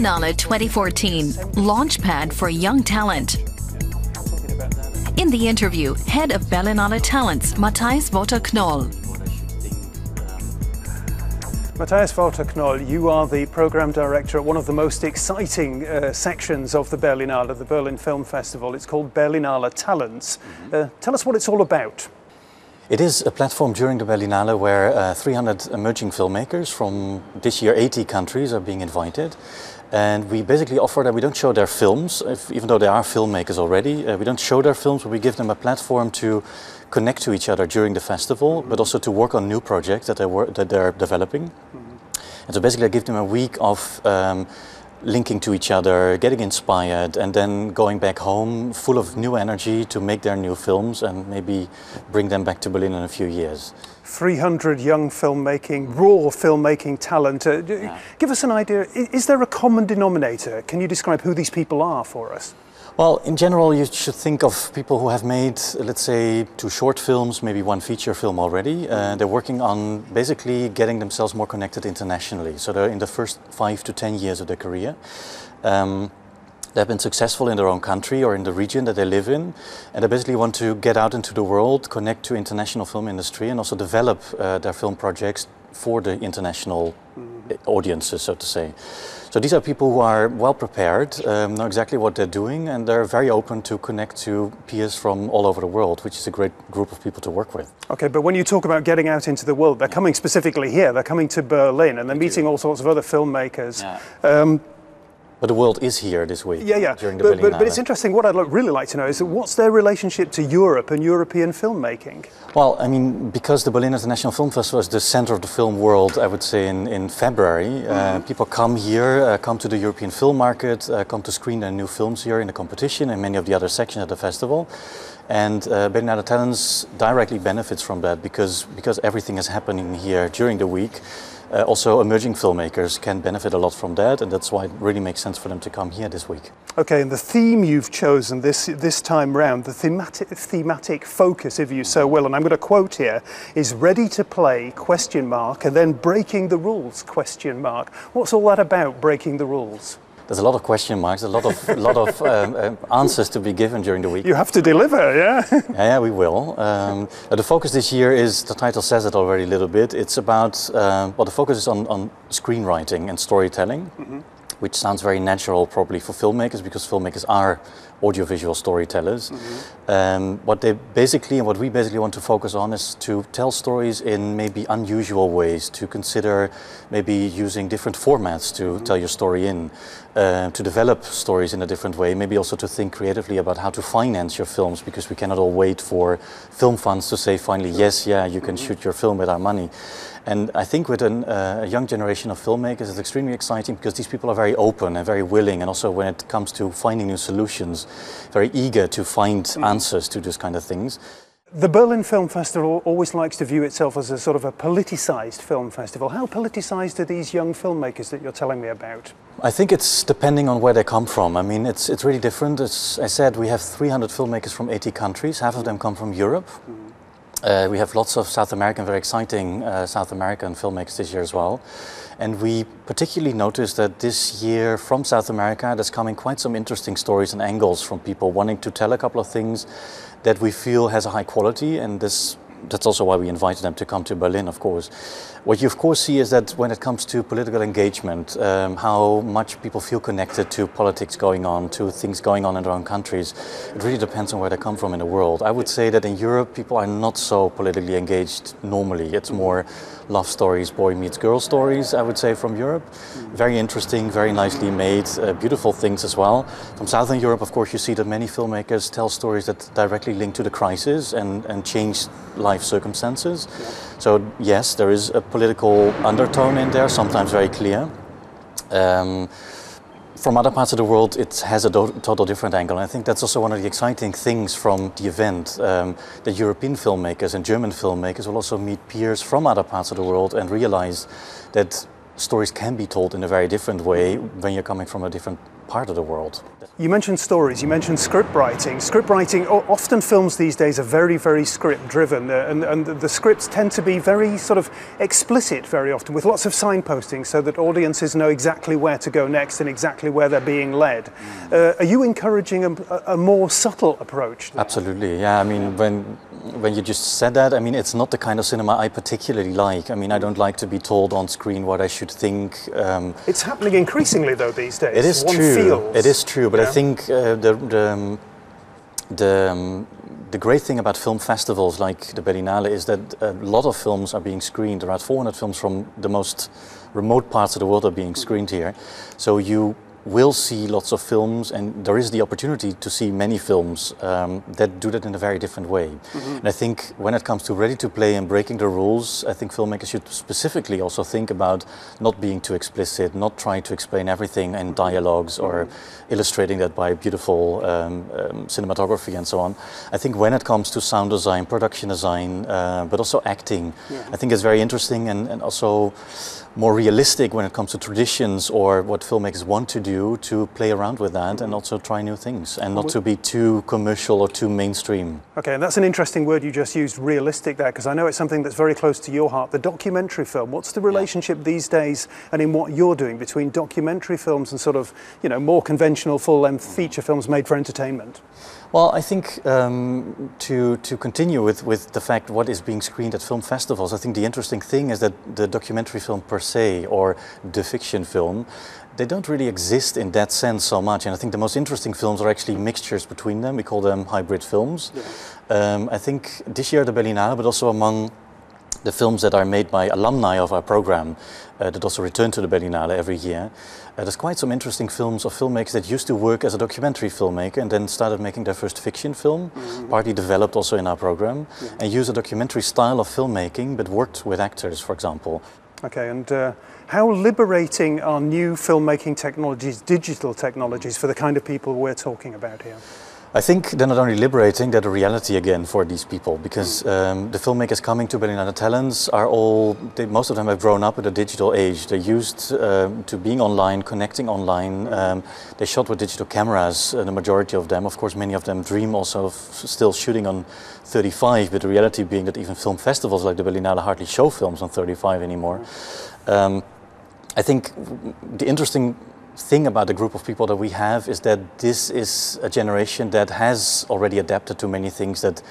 Berlinale 2014, launchpad for young talent. In the interview, head of Berlinale Talents, Matthijs Wouter Knol. Matthijs Wouter Knol, you are the Programme Director at one of the most exciting sections of the Berlinale, the Berlin Film Festival. It's called Berlinale Talents. Tell us what it's all about. It is a platform during the Berlinale where 300 emerging filmmakers from this year 80 countries are being invited. And we basically offer that we don't show their films, even though they are filmmakers already. We don't show their films, but we give them a platform to connect to each other during the festival, but also to work on new projects that they're developing. And so basically I give them a week of linking to each other, getting inspired, and then going back home full of new energy to make their new films and maybe bring them back to Berlin in a few years. 300 young filmmaking, raw filmmaking talent. Give us an idea, is there a common denominator? Can you describe who these people are for us? Well, in general, you should think of people who have made, let's say, 2 short films, maybe 1 feature film already. They're working on basically getting themselves more connected internationally. So they're in the first 5 to 10 years of their career. They've been successful in their own country or in the region that they live in, and they basically want to get out into the world, connect to international film industry, and also develop their film projects for the international audiences, so to say. So these are people who are well prepared, know exactly what they're doing, and they're very open to connect to peers from all over the world, which is a great group of people to work with. Okay, but when you talk about getting out into the world, they're coming specifically here, they're coming to Berlin, and they're meeting all sorts of other filmmakers. But the world is here this week, during the Berlinale. But it's interesting, what I'd really like to know is what's their relationship to Europe and European filmmaking? Well, I mean, because the Berlin International Film Festival is the center of the film world, I would say in February, people come here, come to the European film market, come to screen their new films here in the competition and many of the other sections of the festival. And Berlinale Talents directly benefits from that because everything is happening here during the week. Also emerging filmmakers can benefit a lot from that, and that's why it really makes sense for them to come here this week. Okay, and the theme you've chosen this time round, the thematic focus, if you so will, and I'm going to quote here, is ready to play, ? And then breaking the rules, ? What's all that about, breaking the rules? There's a lot of question marks, a lot of answers to be given during the week. You have to deliver, yeah? Yeah, we will. The focus this year is, the title says it already a little bit, it's about, well, the focus is on screenwriting and storytelling, which sounds very natural probably for filmmakers, because filmmakers are audiovisual storytellers. What we basically want to focus on is to tell stories in maybe unusual ways, to consider maybe using different formats to tell your story in, to develop stories in a different way, maybe also to think creatively about how to finance your films, because we cannot all wait for film funds to say finally, yes, yeah, you can shoot your film with our money. And I think with a young generation of filmmakers, it's extremely exciting because these people are very open and very willing, and also when it comes to finding new solutions, very eager to find answers to these kind of things. The Berlin Film Festival always likes to view itself as a sort of a politicized film festival. How politicized are these young filmmakers that you're telling me about? I think it's depending on where they come from. I mean, it's really different. As I said, we have 300 filmmakers from 80 countries. Half of them come from Europe. We have lots of South American, very exciting South American filmmakers this year as well. And we particularly noticed that this year from South America there's coming quite some interesting stories and angles from people wanting to tell a couple of things that we feel has a high quality, and that's also why we invited them to come to Berlin, of course. What you of course see is that when it comes to political engagement, how much people feel connected to politics going on, to things going on in their own countries, it really depends on where they come from in the world. I would say that in Europe people are not so politically engaged normally. It's more love stories, boy meets girl stories, I would say, from Europe. Very interesting, very nicely made, beautiful things as well. From Southern Europe, of course, you see that many filmmakers tell stories that directly link to the crisis and change life circumstances. So yes, there is a political undertone in there, sometimes very clear. From other parts of the world, it has a total different angle. And I think that's also one of the exciting things from the event. The European filmmakers and German filmmakers will also meet peers from other parts of the world and realize that stories can be told in a very different way when you're coming from a different part of the world. You mentioned stories, you mentioned script writing. Script writing, often films these days are very, very script driven, and the scripts tend to be very sort of explicit very often, with lots of signposting so that audiences know exactly where to go next and exactly where they're being led. Are you encouraging a more subtle approach? Absolutely, yeah. I mean, when you just said that, I mean, it's not the kind of cinema I particularly like. I mean, I don't like to be told on screen what I should think. It's happening increasingly though these days. It is true. It is true, but I think the great thing about film festivals like the Berlinale is that a lot of films are being screened. Around 400 films from the most remote parts of the world are being screened here. So you will see lots of films, and there is the opportunity to see many films that do that in a very different way. And I think when it comes to ready to play and breaking the rules, I think filmmakers should specifically also think about not being too explicit, not trying to explain everything in dialogues or illustrating that by beautiful cinematography and so on. I think when it comes to sound design, production design, but also acting, I think it's very interesting and also more realistic when it comes to traditions or what filmmakers want to do, to play around with that and also try new things and not to be too commercial or too mainstream. Okay, and that's an interesting word you just used, realistic, there, because I know it's something that's very close to your heart, the documentary film. What's the relationship these days and in what you're doing between documentary films and sort of, you know, more conventional full-length feature films made for entertainment? Well, I think to continue with the fact what is being screened at film festivals, I think the interesting thing is that the documentary film per se or the fiction film, they don't really exist in that sense so much. And I think the most interesting films are actually mixtures between them. We call them hybrid films. I think this year at the Berlinale, but also among the films that are made by alumni of our program that also return to the Berlinale every year. There's quite some interesting films of filmmakers that used to work as a documentary filmmaker and then started making their first fiction film, partly developed also in our program, and use a documentary style of filmmaking, but worked with actors, for example. Okay, and how liberating are new filmmaking technologies, digital technologies, for the kind of people we're talking about here? I think they're not only liberating, they're the reality again for these people, because the filmmakers coming to Berlinale Talents are all, most of them have grown up with a digital age. They're used to being online, connecting online. They shot with digital cameras, the majority of them. Of course, many of them dream also of still shooting on 35, but the reality being that even film festivals like the Berlinale hardly show films on 35 anymore. I think the interesting thing about the group of people that we have is that this is a generation that has already adapted to many things that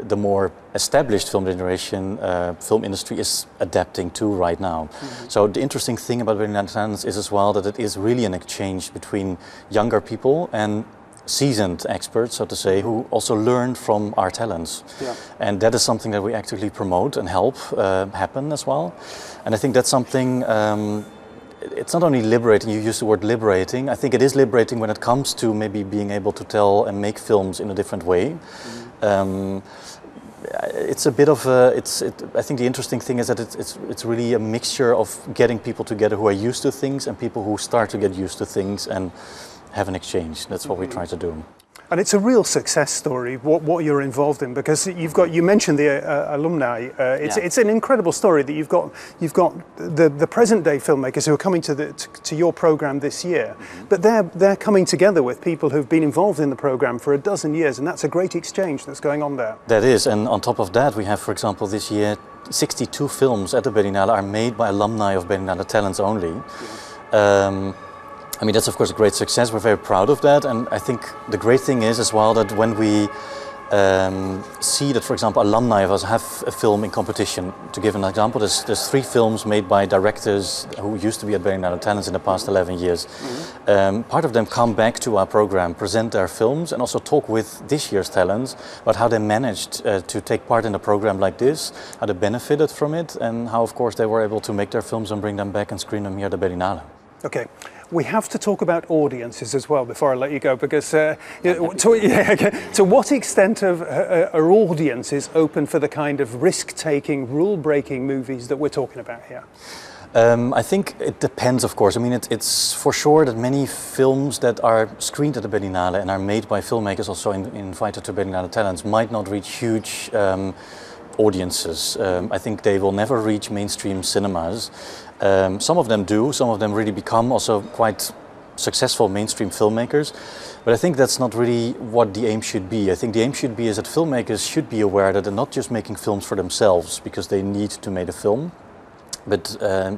the more established film generation, film industry is adapting to right now. So the interesting thing about Berlinale Talents is as well that it is really an exchange between younger people and seasoned experts, so to say, who also learn from our talents. And that is something that we actively promote and help happen as well. And I think that's something it's not only liberating, you use the word liberating, I think it is liberating when it comes to maybe being able to tell and make films in a different way. It's a bit of a, I think the interesting thing is that it's really a mixture of getting people together who are used to things and people who start to get used to things and have an exchange. That's what we try to do. And it's a real success story, what you're involved in, because you mentioned the alumni. It's an incredible story that you've got the present day filmmakers who are coming to your program this year, but they're coming together with people who've been involved in the program for a dozen years, and that's a great exchange that's going on there. That is, and on top of that, we have, for example, this year 62 films at the Berlinale are made by alumni of Berlinale Talents only. I mean, that's of course a great success. We're very proud of that, and I think the great thing is as well that when we see that, for example, alumni of us have a film in competition. To give an example, there's 3 films made by directors who used to be at Berlinale Talents in the past 11 years. Part of them come back to our program, present their films, and also talk with this year's talents about how they managed to take part in a program like this, how they benefited from it, and how, of course, they were able to make their films and bring them back and screen them here at the Berlinale. Okay. We have to talk about audiences as well before I let you go, because to what extent are audiences open for the kind of risk-taking, rule-breaking movies that we're talking about here? I think it depends, of course. I mean, it's for sure that many films that are screened at the Berlinale and are made by filmmakers also invited to Berlinale Talents might not reach huge audiences. I think they will never reach mainstream cinemas. Some of them do, some of them really become also quite successful mainstream filmmakers. But I think that's not really what the aim should be. I think the aim should be is that filmmakers should be aware that they're not just making films for themselves because they need to make a film, but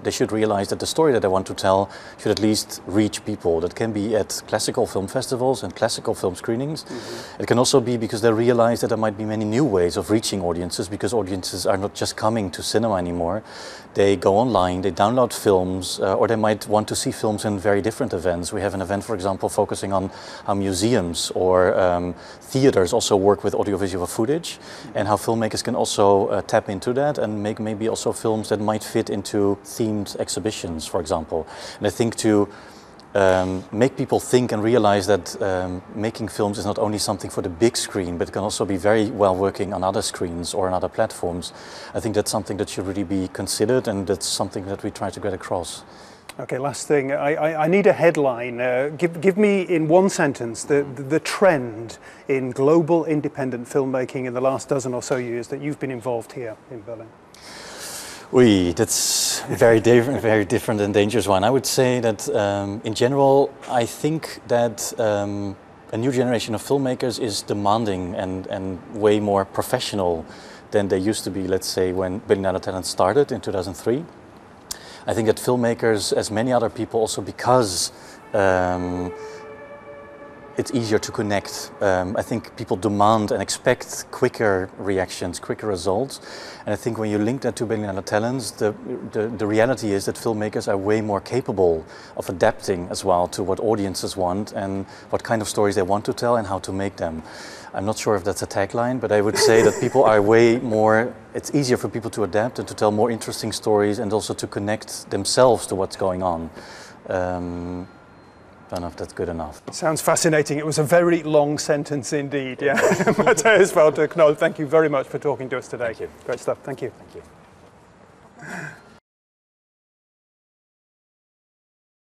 they should realize that the story that they want to tell should at least reach people. That can be at classical film festivals and classical film screenings. Mm-hmm. It can also be because they realize that there might be many new ways of reaching audiences, because audiences are not just coming to cinema anymore. They go online, they download films, or they might want to see films in very different events. We have an event, for example, focusing on how museums or theaters also work with audiovisual footage, and how filmmakers can also tap into that and make maybe also films that might fit into themed exhibitions, for example. And I think to make people think and realize that making films is not only something for the big screen, but it can also be very well working on other screens or on other platforms. I think that's something that should really be considered, and that's something that we try to get across. Okay, last thing. I need a headline. Give me in one sentence the trend in global independent filmmaking in the last dozen or so years that you've been involved here in Berlin. That's very different and dangerous one. I would say that in general, I think that a new generation of filmmakers is demanding and way more professional than they used to be, let's say, when Berlinale Talents started in 2003. I think that filmmakers, as many other people, also because it's easier to connect. I think people demand and expect quicker reactions, quicker results. And I think when you link that to Berlinale Talents, the reality is that filmmakers are way more capable of adapting as well to what audiences want and what kind of stories they want to tell and how to make them. I'm not sure if that's a tagline, but I would say that people are way more, it's easier for people to adapt and to tell more interesting stories and also to connect themselves to what's going on. I don't know if that's good enough. Sounds fascinating. It was a very long sentence indeed. Yeah. Matthijs, Wouter, Knol, thank you very much for talking to us today. Thank you. Great stuff. Thank you. Thank you.